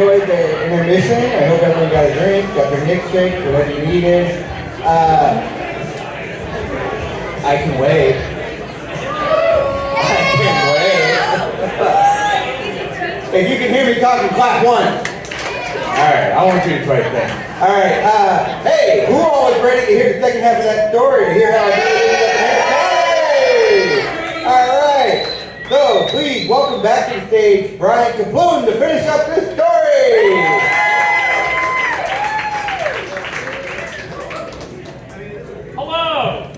enjoyed the intermission. I hope everyone got a drink, got their Nick shake, whatever you needed. I can wait. If you can hear me talking, clap one. Alright, I want you to try it then. Alright, hey, who all is ready to hear the second half of that story? To hear how it is? Hey! Alright, so please welcome back to the stage Brian Kaploon to finish up this story. Hello.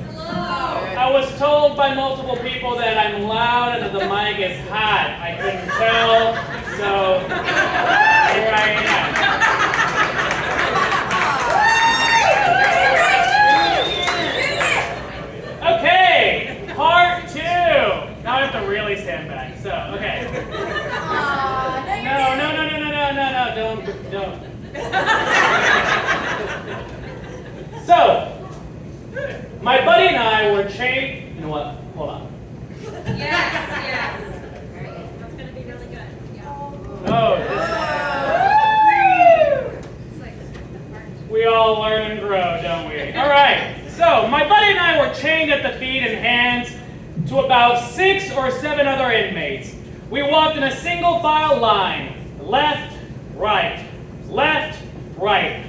I was told by multiple people that I'm loud and that the mic is hot. I couldn't tell, so here I am. Okay, part 2. Now I have to really stand back. So, okay. No, don't. So, my buddy and I were chained. You know what? Hold on. Yes. That's gonna be really good. Yeah. Oh, we all learn and grow, don't we? All right. So, my buddy and I were chained at the feet and hands to about 6 or 7 other inmates. We walked in a single file line, left, right,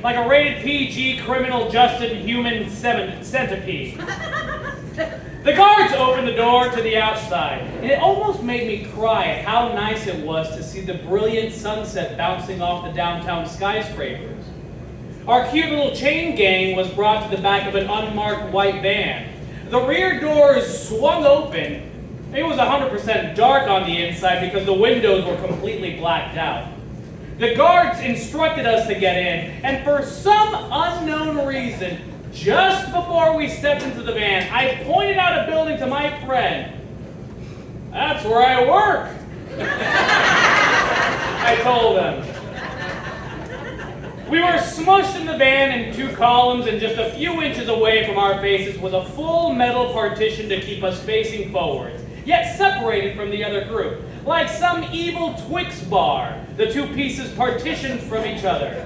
like a rated PG criminal justice human centipede. The guards opened the door to the outside, and it almost made me cry at how nice it was to see the brilliant sunset bouncing off the downtown skyscrapers. Our cute little chain gang was brought to the back of an unmarked white van. The rear doors swung open. It was 100% dark on the inside because the windows were completely blacked out. The guards instructed us to get in, and for some unknown reason, just before we stepped into the van, I pointed out a building to my friend. That's where I work, I told him. We were smushed in the van in 2 columns, and just a few inches away from our faces was a full metal partition to keep us facing forwards, yet separated from the other group. Like some evil Twix bar, the 2 pieces partitioned from each other.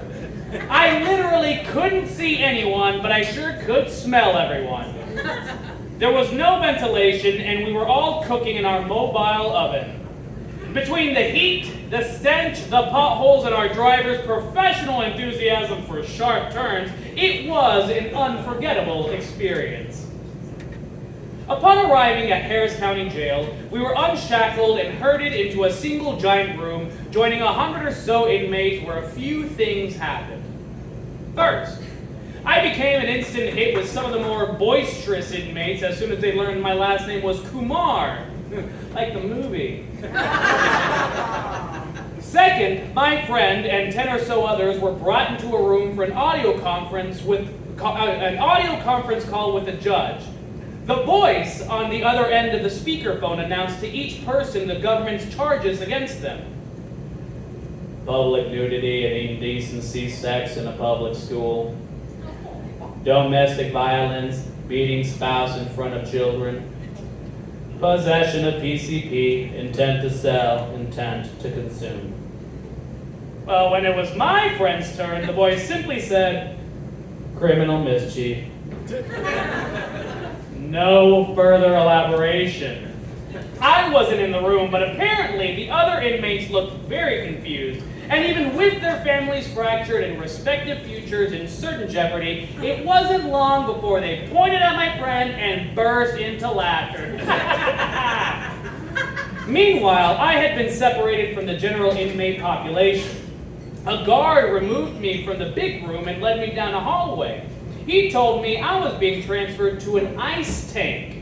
I literally couldn't see anyone, but I sure could smell everyone. There was no ventilation, and we were all cooking in our mobile oven. Between the heat, the stench, the potholes, and our driver's professional enthusiasm for sharp turns, it was an unforgettable experience. Upon arriving at Harris County Jail, we were unshackled and herded into a single giant room, joining 100 or so inmates where a few things happened. First, I became an instant hit with some of the more boisterous inmates as soon as they learned my last name was Kumar, like the movie. Second, my friend and 10 or so others were brought into a room for an audio conference call with the judge. The voice on the other end of the speakerphone announced to each person the government's charges against them. Public nudity and indecency sex in a public school. Domestic violence, beating spouse in front of children. Possession of PCP, intent to sell, intent to consume. Well, when it was my friend's turn, the voice simply said, criminal mischief. No further elaboration. I wasn't in the room, but apparently the other inmates looked very confused. And even with their families fractured and respective futures in certain jeopardy, it wasn't long before they pointed at my friend and burst into laughter. Meanwhile, I had been separated from the general inmate population. A guard removed me from the big room and led me down a hallway. He told me I was being transferred to an ice tank,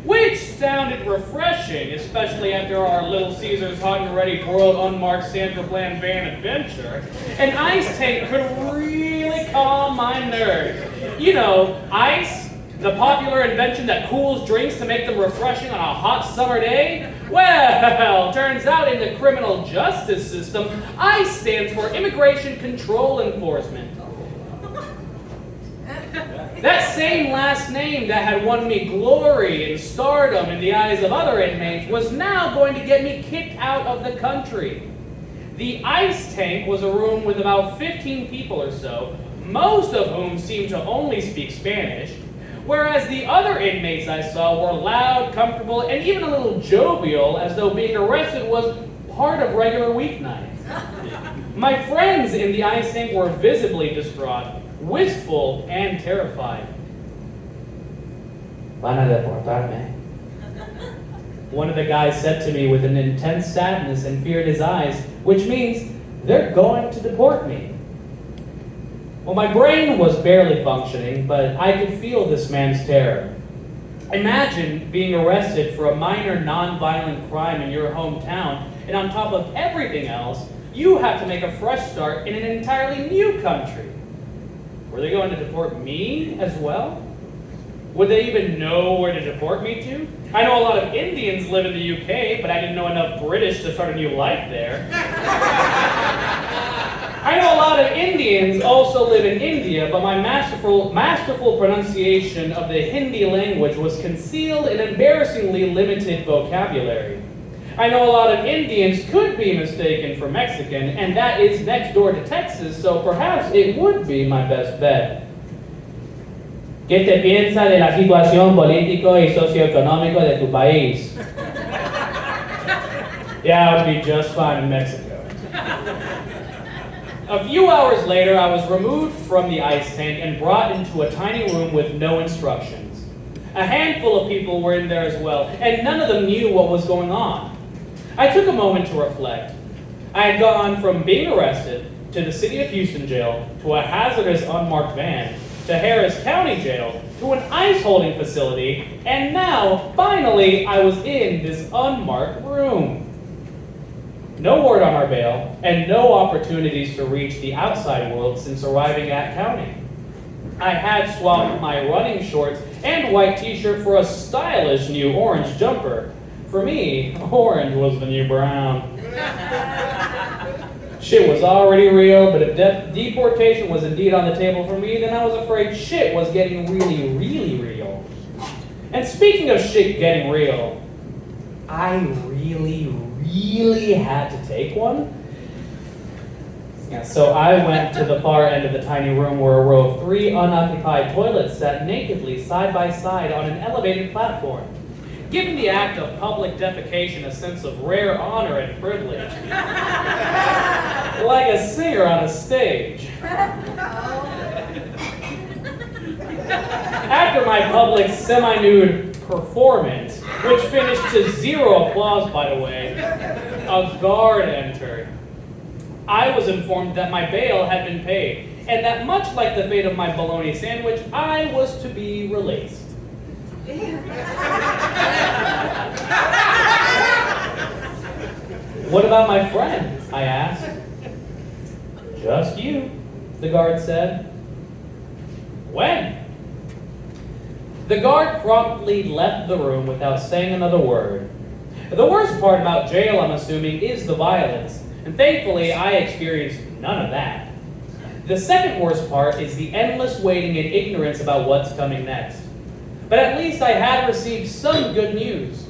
which sounded refreshing, especially after our Little Caesars hot and ready broiled unmarked Sandra Bland van adventure. An ice tank could really calm my nerves. You know, ice, the popular invention that cools drinks to make them refreshing on a hot summer day? Well, turns out in the criminal justice system, ICE stands for Immigration Control Enforcement. That same last name that had won me glory and stardom in the eyes of other inmates was now going to get me kicked out of the country. The ice tank was a room with about 15 people or so, most of whom seemed to only speak Spanish, whereas the other inmates I saw were loud, comfortable, and even a little jovial, as though being arrested was part of regular weeknights. My friends in the ice tank were visibly distraught, wistful, and terrified. Van a deportarme. One of the guys said to me with an intense sadness and fear in his eyes, which means they're going to deport me. Well, my brain was barely functioning, but I could feel this man's terror. Imagine being arrested for a minor non-violent crime in your hometown, and on top of everything else, you have to make a fresh start in an entirely new country. Were they going to deport me as well? Would they even know where to deport me to? I know a lot of Indians live in the UK, but I didn't know enough British to start a new life there. I know a lot of Indians also live in India, but my masterful pronunciation of the Hindi language was concealed in embarrassingly limited vocabulary. I know a lot of Indians could be mistaken for Mexican, and that is next door to Texas, so perhaps it would be my best bet. ¿Qué te piensa de la situación político y socioeconómico de tu país? Yeah, I would be just fine in Mexico. A few hours later, I was removed from the ice tank and brought into a tiny room with no instructions. A handful of people were in there as well, and none of them knew what was going on. I took a moment to reflect. I had gone from being arrested to the city of Houston jail, to a hazardous unmarked van, to Harris County Jail, to an ice holding facility, and now, finally, I was in this unmarked room. No word on our bail, and no opportunities to reach the outside world since arriving at county. I had swapped my running shorts and white t-shirt for a stylish new orange jumper. For me, orange was the new brown. Shit was already real, but if deportation was indeed on the table for me, then I was afraid shit was getting really, really real. And speaking of shit getting real, I really had to take one. Yeah, so I went to the far end of the tiny room where a row of 3 unoccupied toilets sat nakedly side by side on an elevated platform, giving the act of public defecation a sense of rare honor and privilege. Like a singer on a stage. After my public semi-nude performance, which finished to zero applause, by the way, a guard entered. I was informed that my bail had been paid, and that much like the fate of my bologna sandwich, I was to be released. What about my friend? I asked. Just you, the guard said. When? The guard promptly left the room without saying another word. The worst part about jail, I'm assuming, is the violence, and thankfully I experienced none of that. The second worst part is the endless waiting and ignorance about what's coming next. But at least I had received some good news.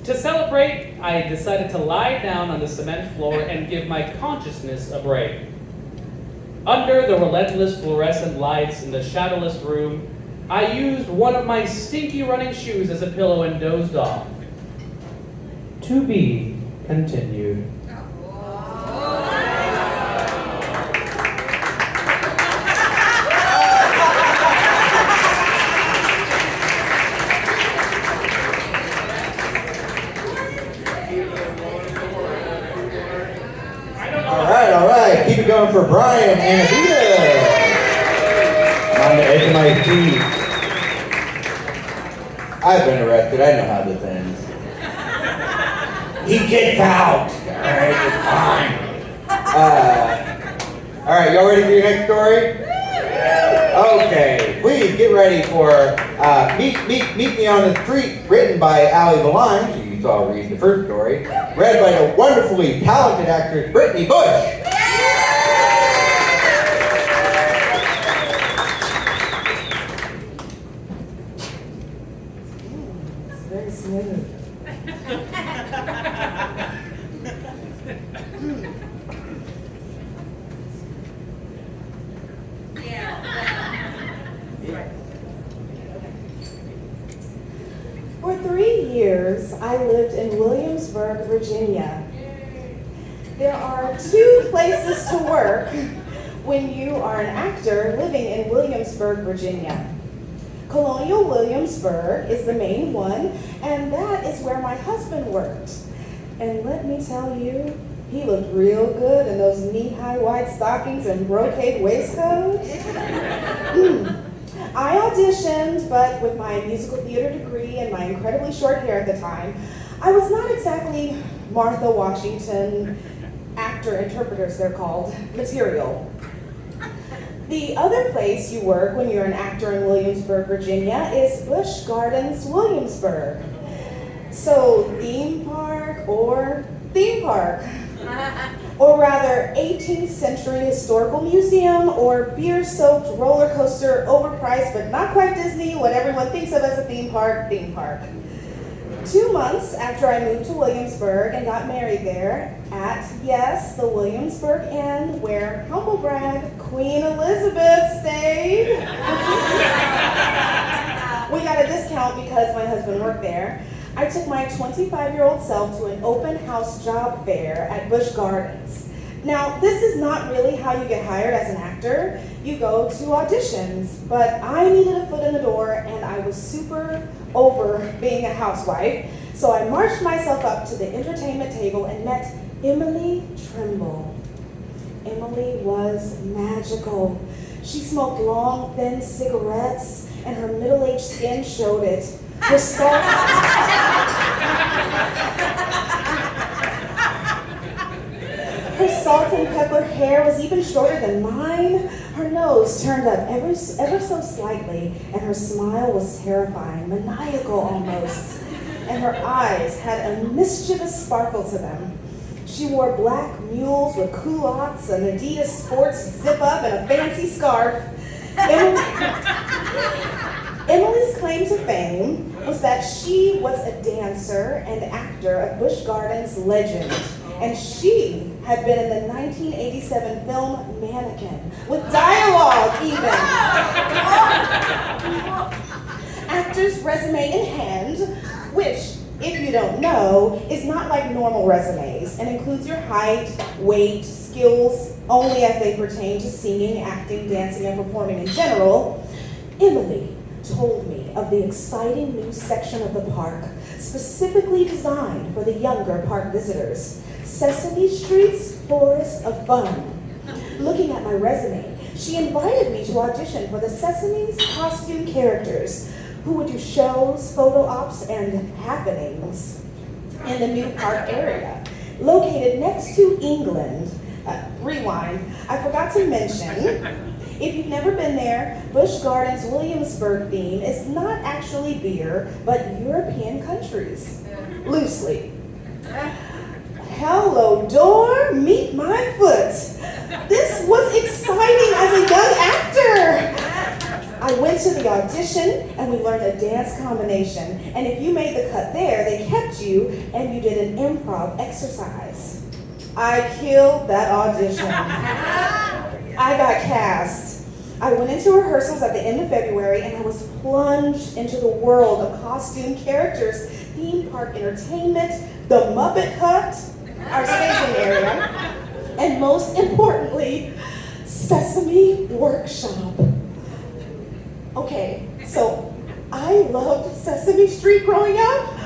To celebrate, I decided to lie down on the cement floor and give my consciousness a break. Under the relentless fluorescent lights in the shadowless room, I used one of my stinky running shoes as a pillow and dozed off. To be continued. All right. Keep it going for Brian and Anita. On the edge of my seat. I've been arrested. I know how this ends. He gets out. All right, it's fine. All right, y'all ready for your next story? Okay, please get ready for Meet Me on the Street, written by Allie Valine, who you saw read the first story, read by the wonderfully talented actress Brittany Bush. Very smooth. For 3 years, I lived in Williamsburg, Virginia. There are 2 places to work when you are an actor living in Williamsburg, Virginia. Colonial Williamsburg is the main one, and that is where my husband worked. And let me tell you, he looked real good in those knee-high white stockings and brocade waistcoats. I auditioned, but with my musical theater degree and my incredibly short hair at the time, I was not exactly Martha Washington, actor-interpreters they're called, material. The other place you work when you're an actor in Williamsburg, Virginia is Busch Gardens, Williamsburg. So theme park or theme park. Or rather, 18th century historical museum or beer-soaked roller coaster, overpriced but not quite Disney, what everyone thinks of as a theme park, theme park. 2 months after I moved to Williamsburg and got married there at, yes, the Williamsburg Inn, where, humble brag, Queen Elizabeth stayed. We got a discount because my husband worked there. I took my 25-year-old self to an open house job fair at Busch Gardens. Now, this is not really how you get hired as an actor. You go to auditions, but I needed a foot in the door and I was super over being a housewife. So I marched myself up to the entertainment table and met Emily Trimble. Emily was magical. She smoked long, thin cigarettes and her middle-aged skin showed it. Her salt and pepper hair was even shorter than mine. Her nose turned up ever so slightly, and her smile was terrifying, maniacal almost. And her eyes had a mischievous sparkle to them. She wore black mules with culottes, an Adidas sports zip-up, and a fancy scarf. Emily's claim to fame was that she was a dancer and actor of Busch Gardens legend, and she had been in the 1987 film Mannequin, with dialogue even. Actor's resume in hand, which, if you don't know, is not like normal resumes and includes your height, weight, skills only as they pertain to singing, acting, dancing, and performing in general. Emily told me of the exciting new section of the park, specifically designed for the younger park visitors, Sesame Street's Forest of Fun. Looking at my resume, she invited me to audition for the Sesame's costume characters, who would do shows, photo ops, and happenings in the new park area, located next to England. Rewind, I forgot to mention, if you've never been there, Busch Gardens' Williamsburg theme is not actually beer, but European countries, loosely. Hello, door, meet my foot. This was exciting as a young actor. I went to the audition and we learned a dance combination. And if you made the cut there, they kept you and you did an improv exercise. I killed that audition. I got cast. I went into rehearsals at the end of February and I was plunged into the world of costume characters, theme park entertainment, the Muppet Hut, our staging area, and most importantly, Sesame Workshop. Okay, so I loved Sesame Street growing up,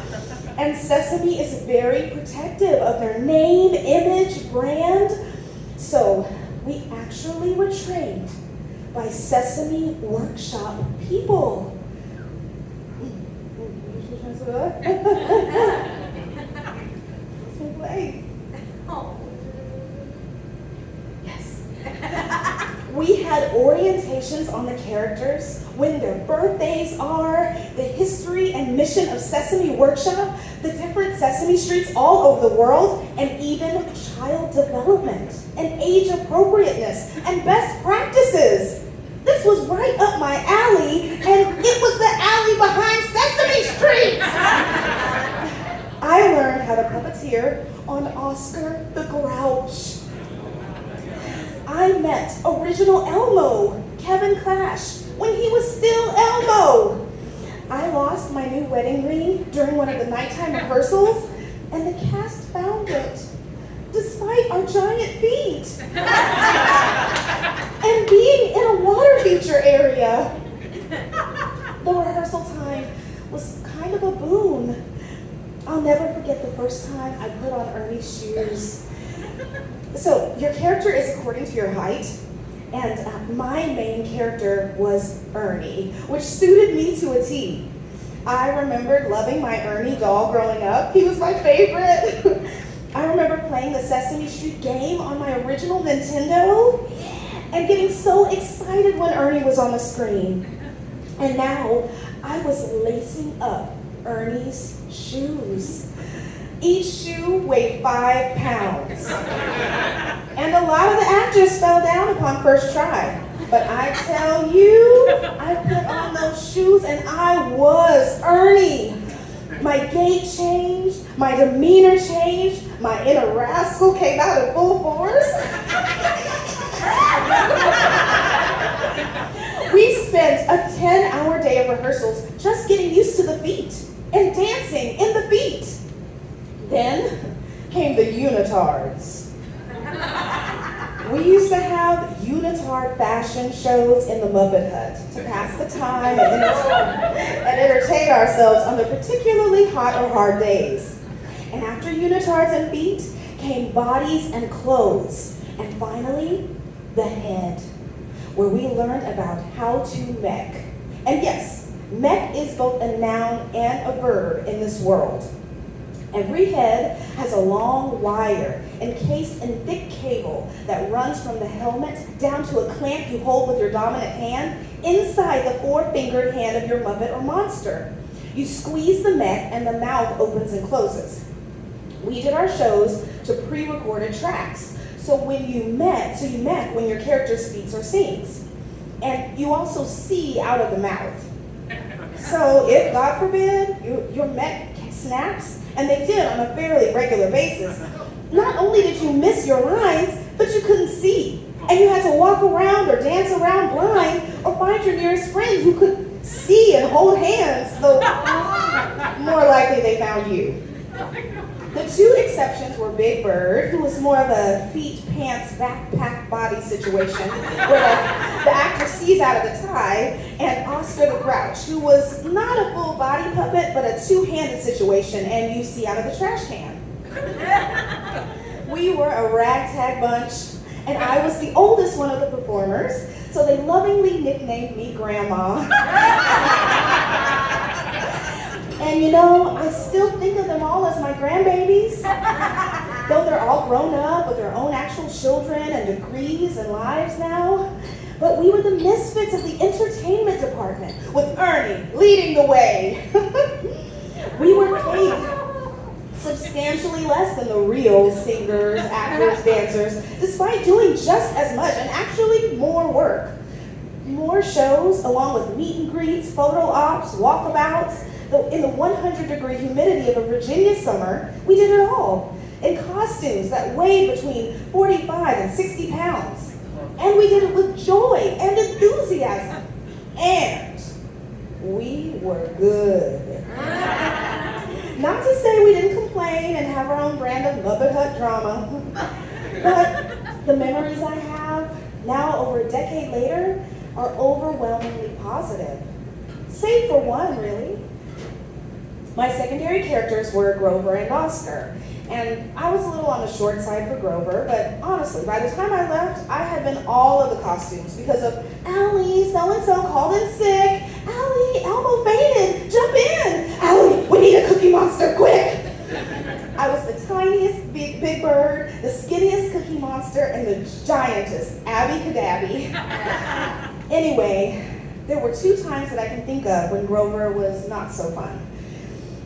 and Sesame is very protective of their name, image, brand. So we actually were trained by Sesame Workshop people. Yes. We had orientations on the characters, when their birthdays are, the history and mission of Sesame Workshop, the different Sesame Streets all over the world, and even child development and age appropriateness and best practices. This was right up my alley, and it was the alley behind Sesame Street. I learned how to puppeteer on Oscar the Grouch. I met original Elmo, Kevin Clash, when he was still Elmo. I lost my new wedding ring during one of the nighttime rehearsals, and the cast found it, despite our giant feet. And being in a water feature area. The rehearsal time was kind of a boon. I'll never forget the first time I put on Ernie's shoes. So your character is according to your height, and my main character was Ernie, which suited me to a T. I remembered loving my Ernie doll growing up. He was my favorite. I remember playing the Sesame Street game on my original Nintendo and getting so excited when Ernie was on the screen. And now I was lacing up Ernie's shoes. Each shoe weighed 5 pounds. And a lot of the actors fell down upon first try. But I tell you, I put on those shoes and I was Ernie. My gait changed, my demeanor changed, my inner rascal came out in full force. We spent a 10-hour day of rehearsals just getting used to the beat and dancing in the beat. Then came the unitards. We used to have unitard fashion shows in the Muppet Hut to pass the time and entertain ourselves on the particularly hot or hard days. And after unitards and feet came bodies and clothes. And finally, the head, where we learned about how to mech. And yes, mech is both a noun and a verb in this world. Every head has a long wire encased in thick cable that runs from the helmet down to a clamp you hold with your dominant hand inside the 4-fingered hand of your Muppet or monster. You squeeze the mech and the mouth opens and closes. We did our shows to pre-recorded tracks. So you mech when your character speaks or sings. And you also see out of the mouth. So if, God forbid, your mech snaps, and they did on a fairly regular basis, not only did you miss your lines, but you couldn't see. And you had to walk around or dance around blind or find your nearest friend who could see and hold hands, though more likely they found you. The two exceptions were Big Bird, who was more of a feet, pants, backpack, body situation, where the actor sees out of the tie, and Oscar the Grouch, who was not a full body puppet, but a two-handed situation, and you see out of the trash can. We were a ragtag bunch, and I was the oldest one of the performers, so they lovingly nicknamed me Grandma. And you know, I still think of them all as my grandbabies, though they're all grown up with their own actual children and degrees and lives now. But we were the misfits of the entertainment department, with Ernie leading the way. We were paid substantially less than the real singers, actors, dancers, despite doing just as much and actually more work. More shows, along with meet and greets, photo ops, walkabouts. In the 100-degree humidity of a Virginia summer, we did it all, in costumes that weighed between 45 and 60 pounds. And we did it with joy and enthusiasm. And we were good. Not to say we didn't complain and have our own brand of Muppet Hut drama, but the memories I have, now over a decade later, are overwhelmingly positive. Save for one, really. My secondary characters were Grover and Oscar, and I was a little on the short side for Grover, but honestly, by the time I left, I had been all of the costumes because of Allie, so-and-so called in sick, Allie, Elmo fainted, jump in, Allie, we need a Cookie Monster, quick! I was the tiniest Big Bird, the skinniest Cookie Monster, and the giantest Abby Cadabby. Anyway, there were 2 times that I can think of when Grover was not so fun.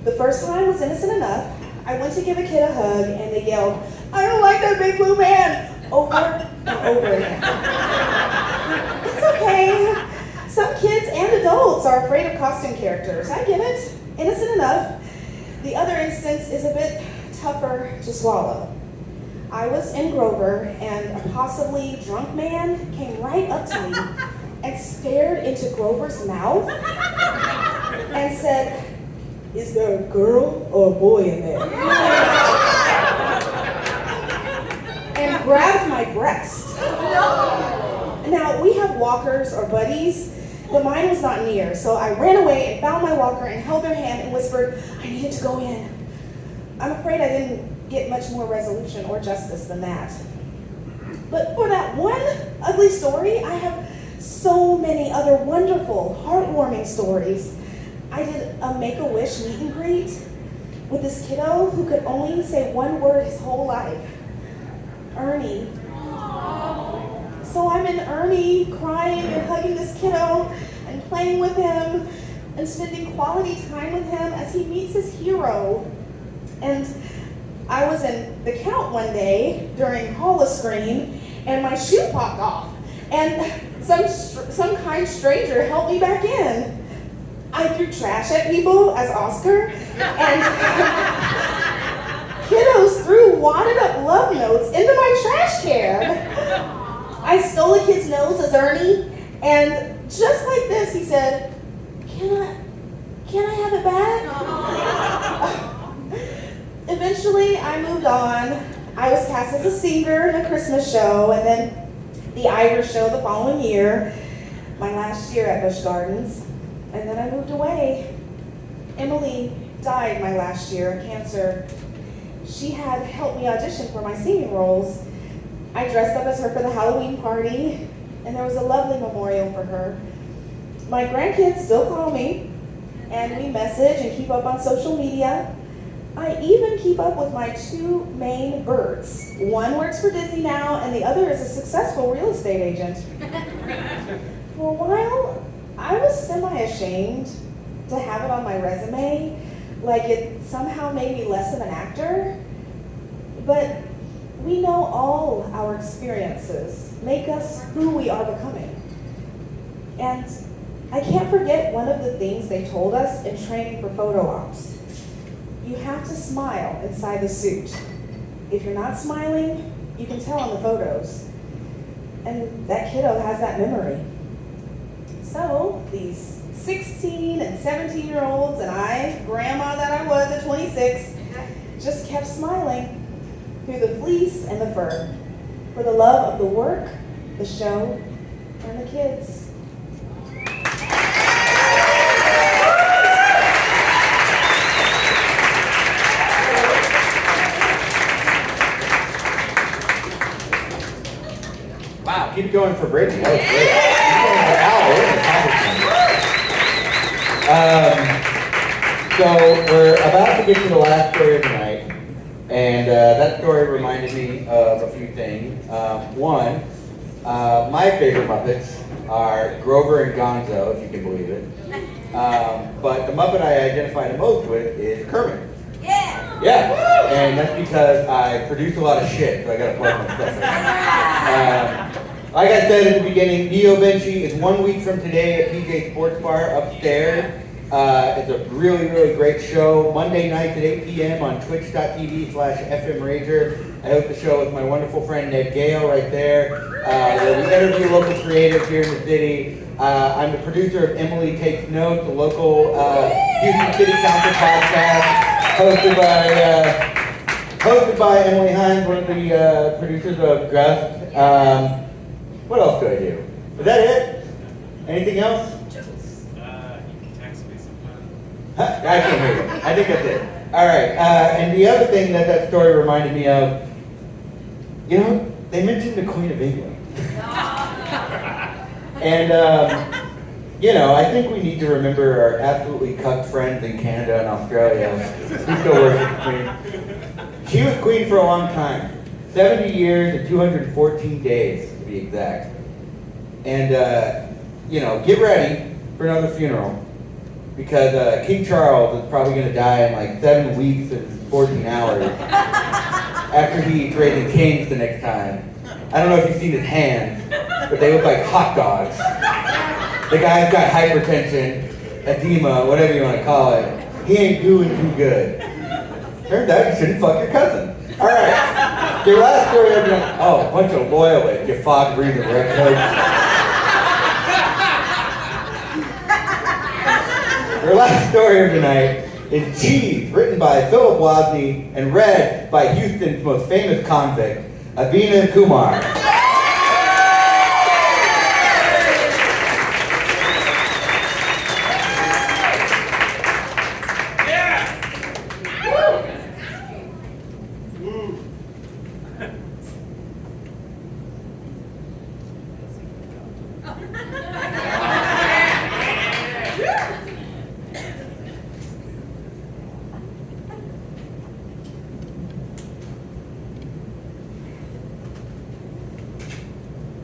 The first time was innocent enough. I went to give a kid a hug and they yelled, "I don't like that big blue man," over and over again. It's okay. Some kids and adults are afraid of costume characters. I get it. Innocent enough. The other instance is a bit tougher to swallow. I was in Grover and a possibly drunk man came right up to me and stared into Grover's mouth and said, is there a girl or a boy in there? And grabbed my breast. Now, we have walkers or buddies, but mine was not near, so I ran away and found my walker and held their hand and whispered, I needed to go in. I'm afraid I didn't get much more resolution or justice than that. But for that one ugly story, I have so many other wonderful, heartwarming stories. I did a Make-A-Wish meet and greet with this kiddo who could only say one word his whole life. Ernie. So I'm in Ernie, crying and hugging this kiddo and playing with him and spending quality time with him as he meets his hero. And I was in the Count one day during Holoscreen and my shoe popped off. And some kind stranger helped me back in. I threw trash at people as Oscar, and kiddos threw wadded up love notes into my trash can. I stole a kid's nose as Ernie, and just like this, he said, Can I have it back? Eventually, I moved on. I was cast as a singer in a Christmas show, and then the Irish show the following year, my last year at Busch Gardens, and then I moved away. Emily died my last year of cancer. She had helped me audition for my singing roles. I dressed up as her for the Halloween party, and there was a lovely memorial for her. My grandkids still call me, and we message and keep up on social media. I even keep up with my two main birds. One works for Disney now, and the other is a successful real estate agent. For a while, I was semi-ashamed to have it on my resume, like it somehow made me less of an actor. But we know all our experiences make us who we are becoming. And I can't forget one of the things they told us in training for photo ops. You have to smile inside the suit. If you're not smiling, you can tell in the photos. And that kiddo has that memory. So these 16 and 17-year-olds and I, grandma that I was at 26, just kept smiling through the fleece and the fur for the love of the work, the show, and the kids. Wow, keep going for Brittany. That was great. Keep going for Al. So we're about to get to the last story of the night, and that story reminded me of a few things. One, my favorite Muppets are Grover and Gonzo, if you can believe it. But the Muppet I identify the most with is Kermit. Yeah, and that's because I produce a lot of shit, so I gotta plug my stuff. Like I said at the beginning, Neo Benchi is 1 week from today at PJ Sports Bar upstairs. It's a really, really great show. Monday nights at 8 p.m. on twitch.tv/FMRager. I host the show with my wonderful friend Ned Gale right there, where we interview local creatives here in the city. I'm the producer of Emily Takes Notes, a local Houston City Council podcast. Hosted by Emily Hines, one of the producers of GUST. What else do I do? Is that it? Anything else? You can text me sometime. Huh? I can't hear you. I think that's it. All right. And the other thing that story reminded me of, you know, they mentioned the Queen of England. And, you know, I think we need to remember our absolutely cucked friends in Canada and Australia who still worship the Queen. She was Queen for a long time. 70 years and 214 days, to be exact. And, you know, get ready for another funeral. Because King Charles is probably going to die in like 7 weeks and 14 hours after he eats Raising Cane's the next time. I don't know if you've seen his hands, but they look like hot dogs. The guy's got hypertension, edema, whatever you want to call it. He ain't doing too good. Turns out you shouldn't fuck your cousin. All right. Your last story of the night. Oh, a bunch of loyalists, you fog-breathing redcoats. Your last story of the night is Cheese, written by Philip Wozny and read by Houston's most famous convict, Abina Kumar.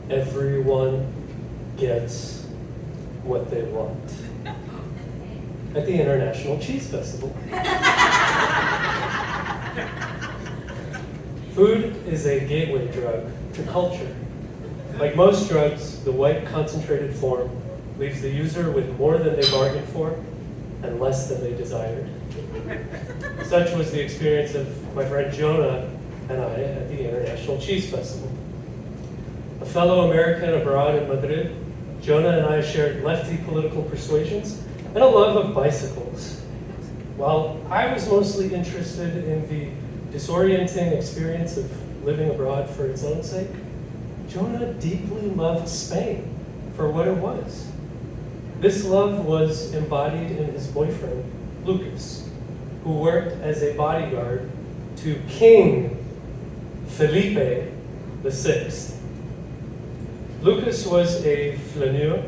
Everyone gets what they want at the International Cheese Festival. Food is a gateway drug to culture. Like most drugs, the white concentrated form leaves the user with more than they bargained for and less than they desired. Such was the experience of my friend Jonah and I at the International Cheese Festival. A fellow American abroad in Madrid, Jonah and I shared lefty political persuasions and a love of bicycles. While I was mostly interested in the disorienting experience of living abroad for its own sake, Jonah deeply loved Spain for what it was. This love was embodied in his boyfriend, Lucas, who worked as a bodyguard to King Felipe VI. Lucas was a flaneur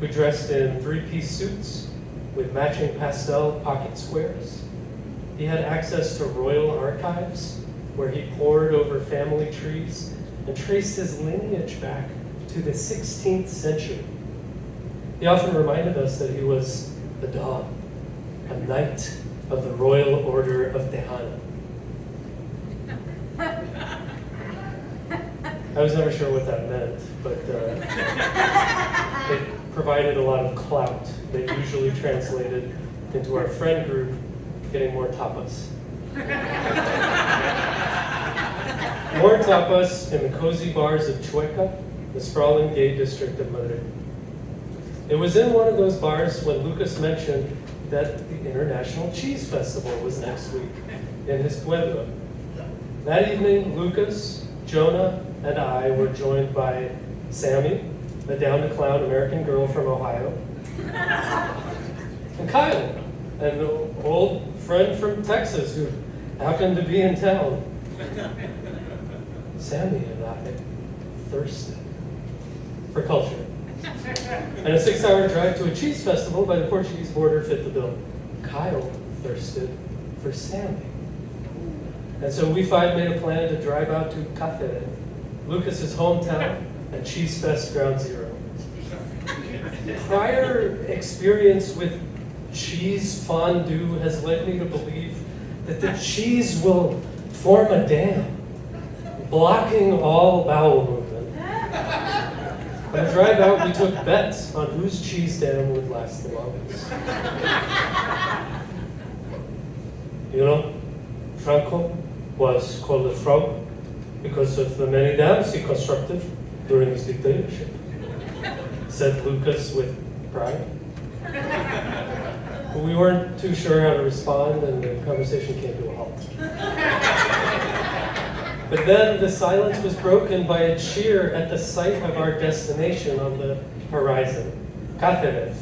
who dressed in three-piece suits with matching pastel pocket squares. He had access to royal archives where he pored over family trees and traced his lineage back to the 16th century. He often reminded us that he was a Don, a knight of the Royal Order of Tejano. I was never sure what that meant, but it provided a lot of clout that usually translated into our friend group getting more tapas. More tapas in the cozy bars of Chueca, the sprawling gay district of Madrid. It was in one of those bars when Lucas mentioned that the International Cheese Festival was next week in his pueblo. That evening, Lucas, Jonah, and I were joined by Sammy, a down-to-clown American girl from Ohio, and Kyle, an old friend from Texas who happened to be in town. Sammy and I thirsted for culture. And a 6-hour drive to a cheese festival by the Portuguese border fit the bill. Kyle thirsted for Sammy. And so we five made a plan to drive out to Cáceres, Lucas's hometown, and Cheese Fest Ground Zero. Prior experience with cheese fondue has led me to believe that the cheese will form a dam, blocking all bowel movement. On the drive out, we took bets on whose cheese dam would last the longest. You know, Franco was called a frog because of the many dams he constructed during his dictatorship, said Lucas with pride. But we weren't too sure how to respond, and the conversation came to a halt. But then the silence was broken by a cheer at the sight of our destination on the horizon, Cáceres,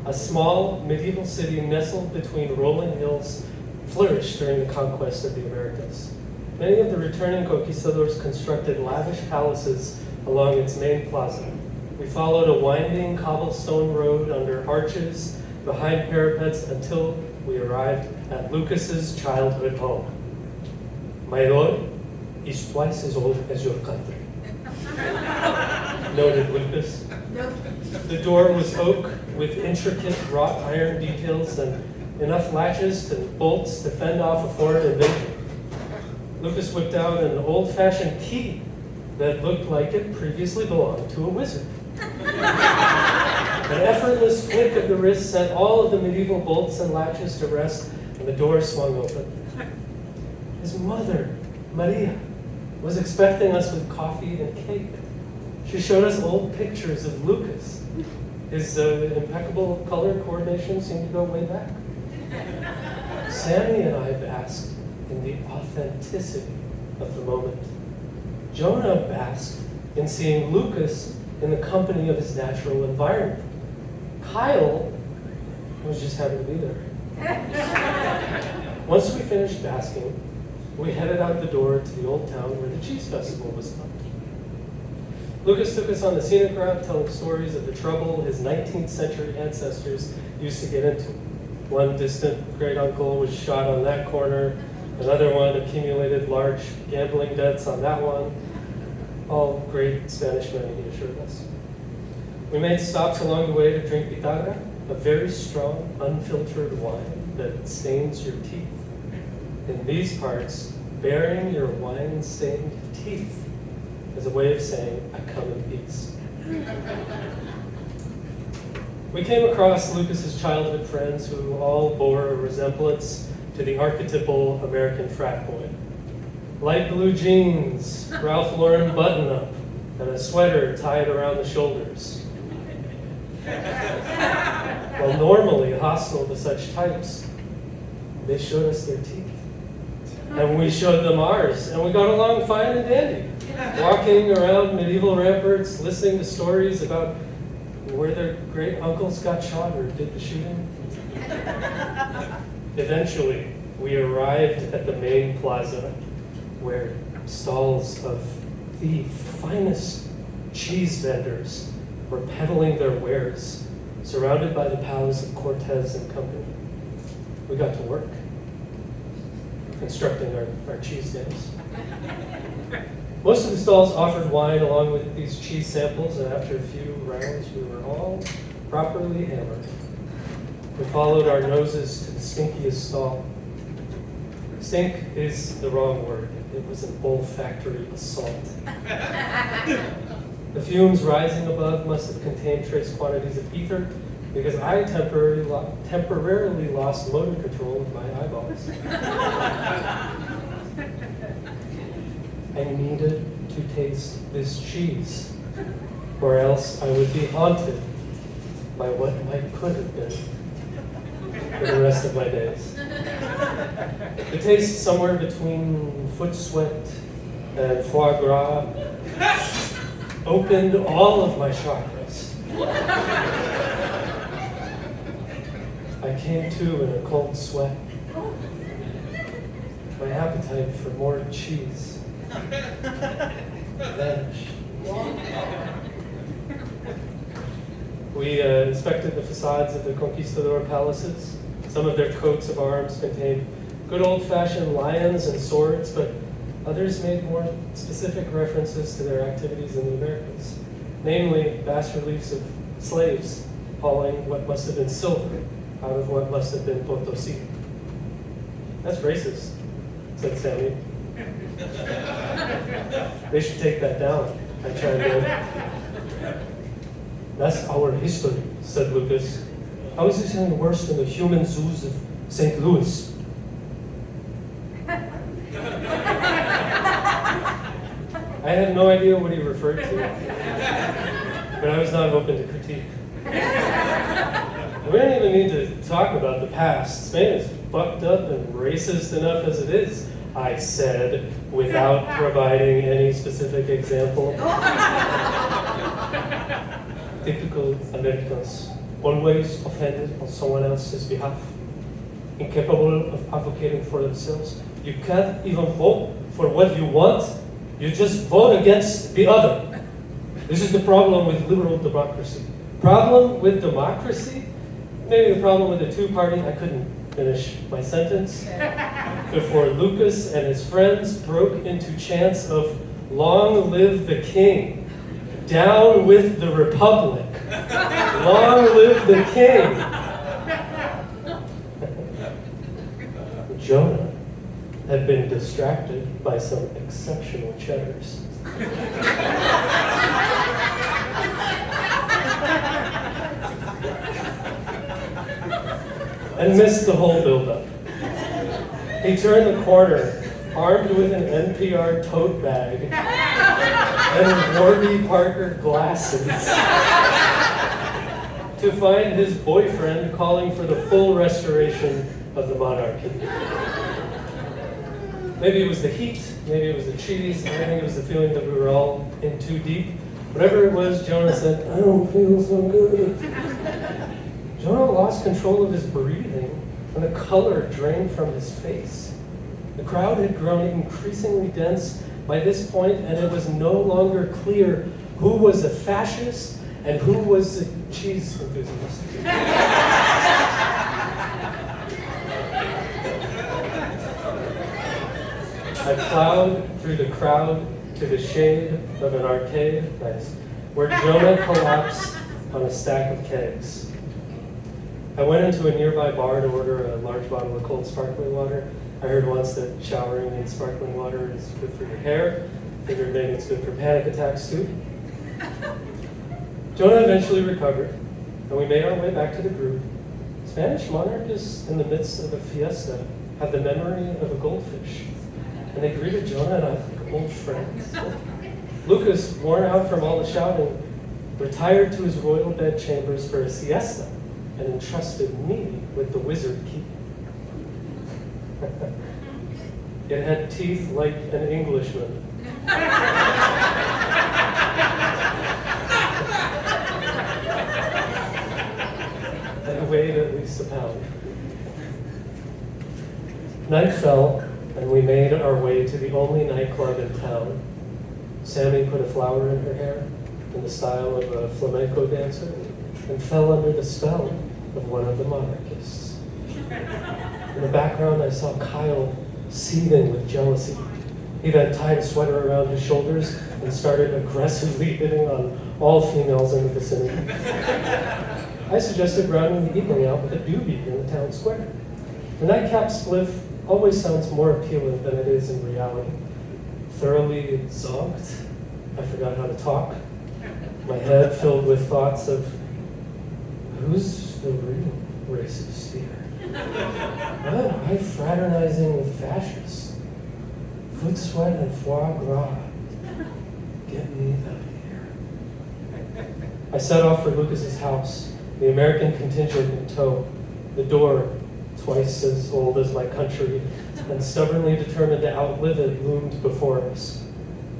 a small medieval city nestled between rolling hills, flourished during the conquest of the Americas. Many of the returning conquistadors constructed lavish palaces along its main plaza. We followed a winding cobblestone road under arches, behind parapets, until we arrived at Lucas's childhood home. Mayor is twice as old as your country, noted Lucas. The door was oak with intricate wrought iron details and enough latches and bolts to fend off a foreign invasion. Lucas whipped out an old-fashioned key that looked like it previously belonged to a wizard. An effortless flick of the wrist sent all of the medieval bolts and latches to rest, and the door swung open. His mother, Maria, was expecting us with coffee and cake. She showed us old pictures of Lucas. His impeccable color coordination seemed to go way back. Sammy and I basked in the authenticity of the moment. Jonah basked in seeing Lucas in the company of his natural environment. Kyle was just happy to be there. Once we finished basking, we headed out the door to the old town where the cheese festival was held. Lucas took us on the scenic route, telling stories of the trouble his 19th century ancestors used to get into. One distant great uncle was shot on that corner, another one accumulated large gambling debts on that one. All great Spanish men, he assured us. We made stops along the way to drink pitarra, a very strong, unfiltered wine that stains your teeth. In these parts, bearing your wine-stained teeth is a way of saying, I come in peace. We came across Lucas's childhood friends who all bore a resemblance to the archetypal American frat boy. Light blue jeans, Ralph Lauren button-up, and a sweater tied around the shoulders. While normally hostile to such types, they showed us their teeth. And we showed them ours, and we got along fine and dandy. Walking around medieval ramparts, listening to stories about where their great uncles got shot or did the shooting. Eventually, we arrived at the main plaza, where stalls of the finest cheese vendors were peddling their wares, surrounded by the palace of Cortez and company. We got to work, constructing our cheese dams. Most of the stalls offered wine along with these cheese samples, and after a few rounds, we were all properly hammered. We followed our noses to the stinkiest stall. Stink is the wrong word. It was an olfactory assault. The fumes rising above must have contained trace quantities of ether, because I temporarily lost motor control of my eyeballs. I needed to taste this cheese, or else I would be haunted by what might could have been for the rest of my days. The taste somewhere between foot sweat and foie gras opened all of my chakras. I came to in a cold sweat. My appetite for more cheese vanished. We inspected the facades of the conquistador palaces. Some of their coats of arms contained good old-fashioned lions and swords, but others made more specific references to their activities in the Americas, namely bas-reliefs of slaves hauling what must have been silver out of what must have been Potosi. That's racist, said Sammy. They should take that down, I chimed in. That's our history, said Lucas. How is this any worse than the human zoos of St. Louis? I had no idea what he referred to, but I was not open to critique. We don't even need to talk about the past. Spain is fucked up and racist enough as it is, I said, without providing any specific example. Typical Americans, always offended on someone else's behalf, incapable of advocating for themselves. You can't even vote for what you want. You just vote against the other. This is the problem with liberal democracy. Problem with democracy? Maybe the problem with the two-party. I couldn't finish my sentence before Lucas and his friends broke into chants of "Long live the king! Down with the republic! Long live the king!" Jonah had been distracted by some exceptional cheddars. And missed the whole buildup. He turned the corner, armed with an NPR tote bag and Warby Parker glasses, to find his boyfriend calling for the full restoration of the monarchy. Maybe it was the heat, maybe it was the cheese, I think it was the feeling that we were all in too deep. Whatever it was, Jonah said, "I don't feel so good." Jonah lost control of his breathing, and the color drained from his face. The crowd had grown increasingly dense by this point, and it was no longer clear who was a fascist and who was a cheese enthusiast. I plowed through the crowd to the shade of an arcade, where Jonah collapsed on a stack of kegs. I went into a nearby bar to order a large bottle of cold sparkling water. I heard once that showering in sparkling water is good for your hair. Figured maybe it's good for panic attacks too. Jonah eventually recovered, and we made our way back to the group. Spanish monarchists in the midst of a fiesta have the memory of a goldfish, and they greeted Jonah and I like old friends. Lucas, worn out from all the shouting, retired to his royal bedchambers for a siesta and entrusted me with the wizard key. It had teeth like an Englishman. And it weighed at least a pound. Night fell, and we made our way to the only nightclub in town. Sammy put a flower in her hair in the style of a flamenco dancer and fell under the spell of one of the monarchists. In the background, I saw Kyle seething with jealousy. He then tied a sweater around his shoulders and started aggressively hitting on all females in the vicinity. I suggested rounding the evening out with a doobie in the town square. The nightcap spliff always sounds more appealing than it is in reality. Thoroughly zonked, I forgot how to talk. My head filled with thoughts of, who's the real racist here? Why am I fraternizing with fascists? Foot sweat and foie gras. Get me out of here. I set off for Lucas's house, the American contingent in tow. The door, twice as old as my country, and stubbornly determined to outlive it, loomed before us.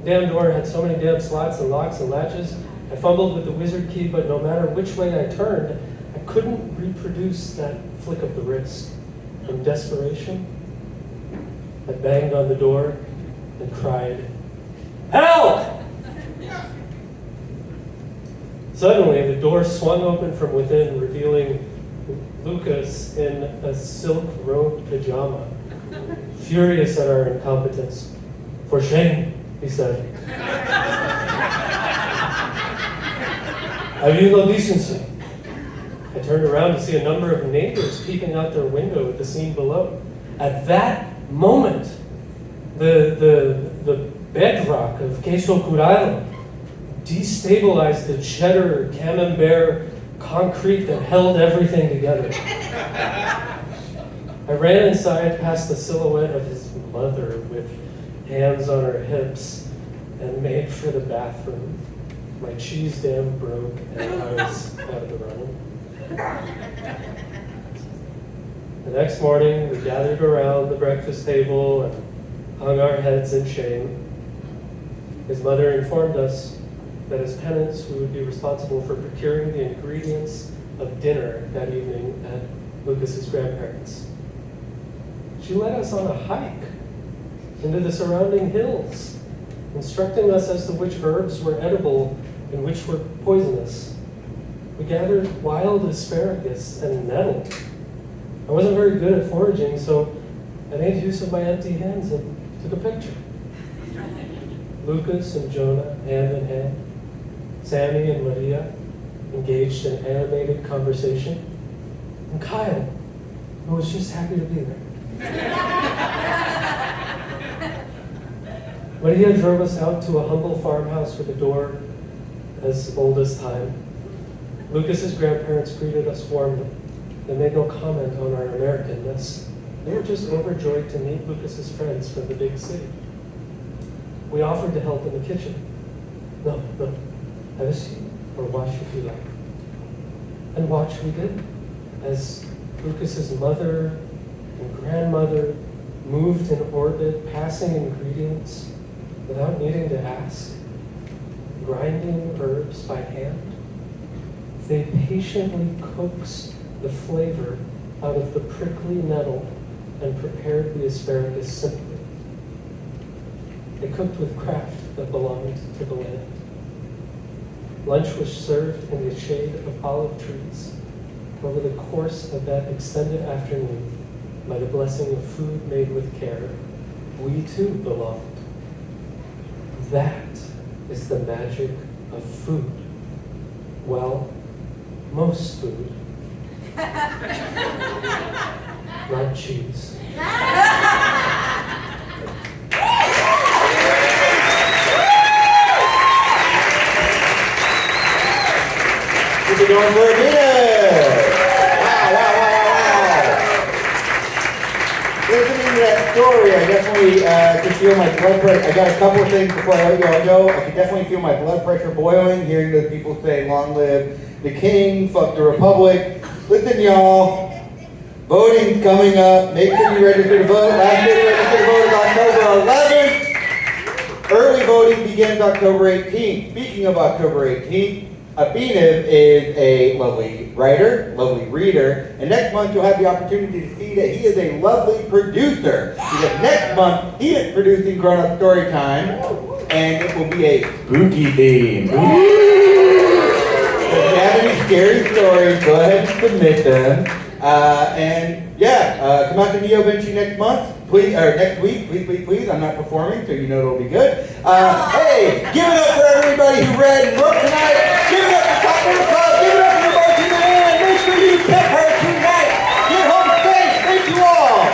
The damn door had so many damn slots and locks and latches. I fumbled with the wizard key, but no matter which way I turned, I couldn't reproduce that flick of the wrist. In desperation, I banged on the door and cried, "Help!" Suddenly, the door swung open from within, revealing Lucas in a silk robe pajama, furious at our incompetence. "For shame," he said. "Have you no decency?" I turned around to see a number of neighbors peeping out their window at the scene below. At that moment, the bedrock of queso curado destabilized the cheddar camembert concrete that held everything together. I ran inside past the silhouette of his mother with hands on her hips and made for the bathroom. My cheese dam broke and I was out of the running. The next morning, we gathered around the breakfast table and hung our heads in shame. His mother informed us that as penance, we would be responsible for procuring the ingredients of dinner that evening at Lucas's grandparents'. She led us on a hike into the surrounding hills, instructing us as to which herbs were edible and which were poisonous. We gathered wild asparagus and nettle. I wasn't very good at foraging, so I made use of my empty hands and took a picture. Lucas and Jonah, hand in hand, Sammy and Maria engaged in animated conversation, and Kyle, who was just happy to be there. Maria drove us out to a humble farmhouse with a door as old as time. Lucas's grandparents greeted us warmly. They made no comment on our Americanness. They were just overjoyed to meet Lucas's friends from the big city. We offered to help in the kitchen. No, have a seat, or watch if you like. And watch we did, as Lucas's mother And grandmother moved in orbit, passing ingredients without needing to ask, grinding herbs by hand. They patiently coaxed the flavor out of the prickly nettle and prepared the asparagus simply. They cooked with craft that belonged to the land. Lunch was served in the shade of olive trees. Over the course of that extended afternoon, by the blessing of food made with care, we too belonged. That is the magic of food. Well, most food. Not cheese. Keep it going for a minute. Wow. Listening to that story, I definitely could feel my blood pressure. I got a couple of things before I let you all go. I could definitely feel my blood pressure boiling, hearing the people say, "Long live the king, fuck the republic." Listen, y'all. Voting's coming up. Make sure you register to vote. Last day to register to vote is October 11th. Early voting begins October 18th. Speaking of October 18th, Abinev is a lovely writer, lovely reader, and next month you'll have the opportunity to see that he is a lovely producer. Because next month he is producing Grown Up Storytime, and it will be a spooky theme. So if you have any scary stories, go ahead and submit them. Come out to Neo Vinci next month, please, or next week, please. I'm not performing, so you know it'll be good. Hey, give it up for everybody who read and wrote tonight. Give it up for Top of the Club. Give it up for the bartender and make sure you tip her tonight. Get home safe. Thank you all.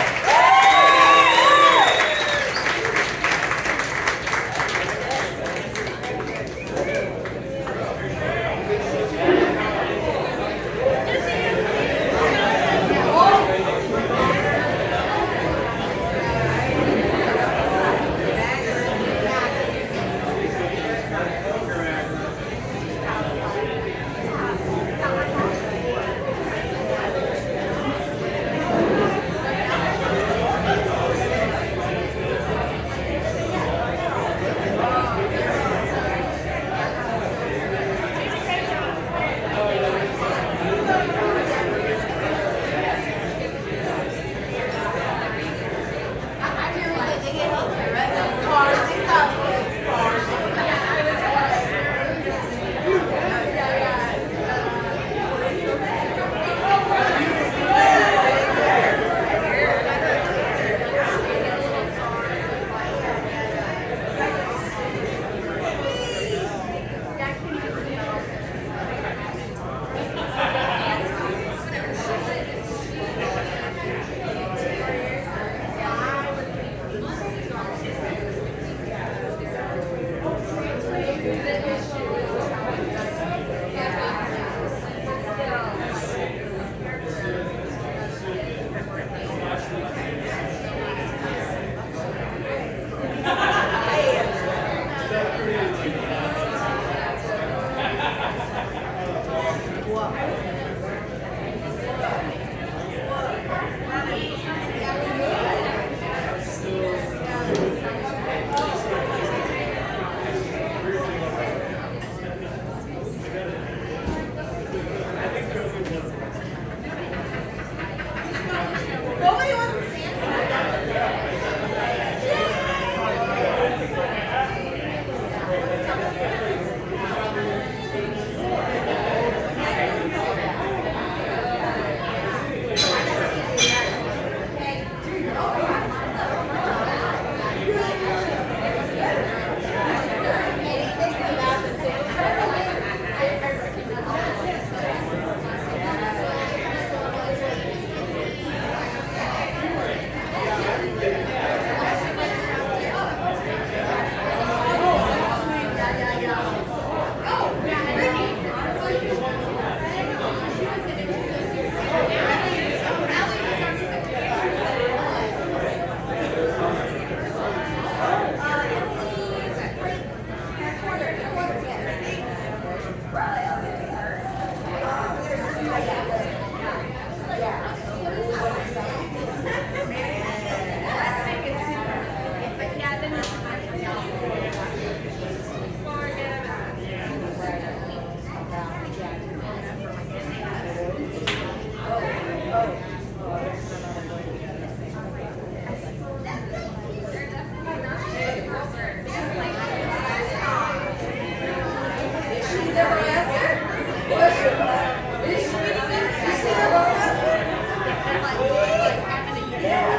Yeah.